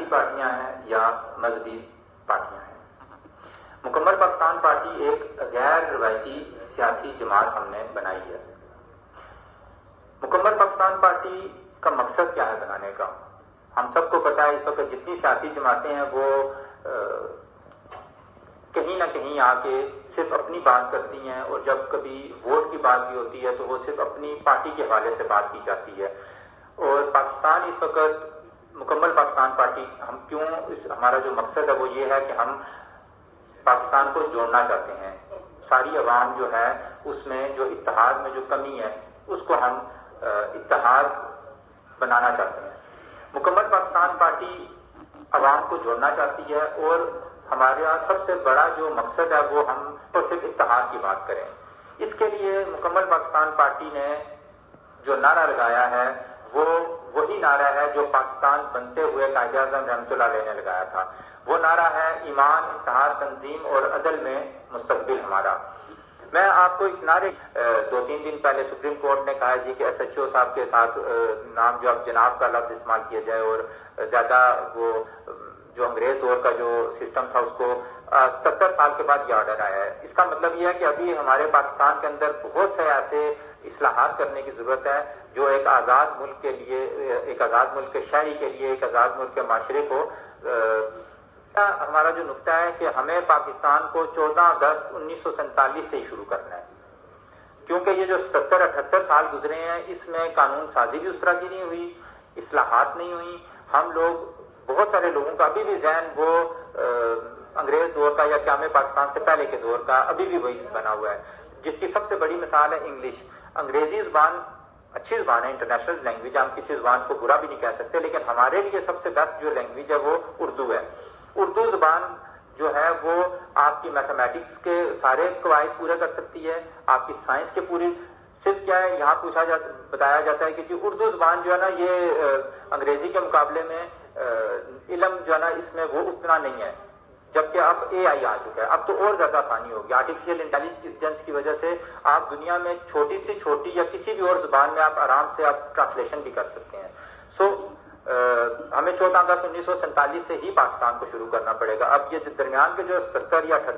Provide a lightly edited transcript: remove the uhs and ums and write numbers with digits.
پارٹیاں ہیں یا مذہبی پارٹیاں ہیں. مکمل پاکستان پارٹی ایک غیر روایتی سیاسی جماعت ہم نے بنائی ہے. مکمل پاکستان پارٹی کا مقصد کیا ہے بنانے کا؟ ہم سب کو پتا ہے اس وقت جتنی سیاسی جماعتیں ہیں وہ کہیں نہ کہیں آ کے صرف اپنی بات کرتی ہیں، اور جب کبھی ووٹ کی بات بھی ہوتی ہے تو وہ صرف اپنی پارٹی کے حوالے سے بات کی جاتی ہے. اور پاکستان اس وقت مکمل پاکستان پارٹی ہمارا جو مقصد ہے وہ یہ ہے کہ ہم پاکستان کو جوڑنا چاہتے ہیں. ساری عوام جو ہے اس میں جو اتحاد میں جو کمی ہے اس کو ہم اتحاد بنانا چاہتے ہیں. مکمل پاکستان پارٹی عوام کو جوڑنا چاہتی ہے، اور ہمارا سب سے بڑا جو مقصد ہے وہ ہم تو صرف اتحاد کی بات کریں. اس کے لیے مکمل پاکستان پارٹی نے جو نعرہ لگایا ہے وہ وہی نعرہ ہے جو پاکستان بنتے ہوئے قائد اعظم رحمۃ اللہ علیہ نے لگایا تھا. وہ نعرہ ہے ایمان، اتحاد، تنظیم اور عدل میں مستقبل ہمارا. میں آپ کو اس نعرے 2-3 دن پہلے سپریم کورٹ نے کہا جی کہ ایس ایچ او صاحب کے ساتھ نام جو اب جناب کا لفظ استعمال کیا جائے، اور زیادہ وہ جو انگریز دور کا جو سسٹم تھا اس کو 77 سال کے بعد یہ آرڈر آیا ہے. اس کا مطلب یہ ہے کہ ابھی ہمارے پاکستان کے اندر بہت سے ایسے اصلاحات کرنے کی ضرورت ہے جو ایک آزاد ملک کے لیے، ایک آزاد ملک کے شہری کے لیے، ایک آزاد ملک کے معاشرے کو ہمارا جو نقطہ ہے کہ ہمیں پاکستان کو 14 اگست 1947 سے ہی شروع کرنا ہے. کیونکہ یہ جو 77-78 سال گزرے ہیں اس میں قانون سازی بھی اس طرح کی نہیں ہوئی، اصلاحات نہیں ہوئی. ہم لوگ، بہت سارے لوگوں کا ابھی بھی ذہن وہ انگریز دور کا یا قیام پاکستان سے پہلے کے دور کا ابھی بھی وہی بنا ہوا ہے، جس کی سب سے بڑی مثال ہے انگلش. انگریزی زبان اچھی زبان ہے، انٹرنیشنل لینگویج، ہم کسی زبان کو برا بھی نہیں کہہ سکتے، لیکن ہمارے لیے سب سے بیسٹ جو لینگویج ہے وہ اردو ہے. اردو زبان جو ہے وہ آپ کی میتھمیٹکس کے سارے قواعد پورے کر سکتی ہے، آپ کی سائنس کے پوری. صرف کیا ہے یہاں بتایا جاتا ہے کہ جو اردو زبان جو ہے نا یہ انگریزی کے مقابلے میں علم جو ہے نا اس میں وہ اتنا نہیں ہے، جبکہ اب اے آئی آ چکا ہے. اب تو اور زیادہ آسانی ہوگی. آرٹیفیشیل انٹیلیجنس کی وجہ سے آپ دنیا میں چھوٹی سے چھوٹی یا کسی بھی اور زبان میں آپ آرام سے آپ ٹرانسلیشن بھی کر سکتے ہیں. ہمیں 14 اگست 1947 سے ہی پاکستان کو شروع کرنا پڑے گا. اب یہ درمیان کے جو 77 یا 78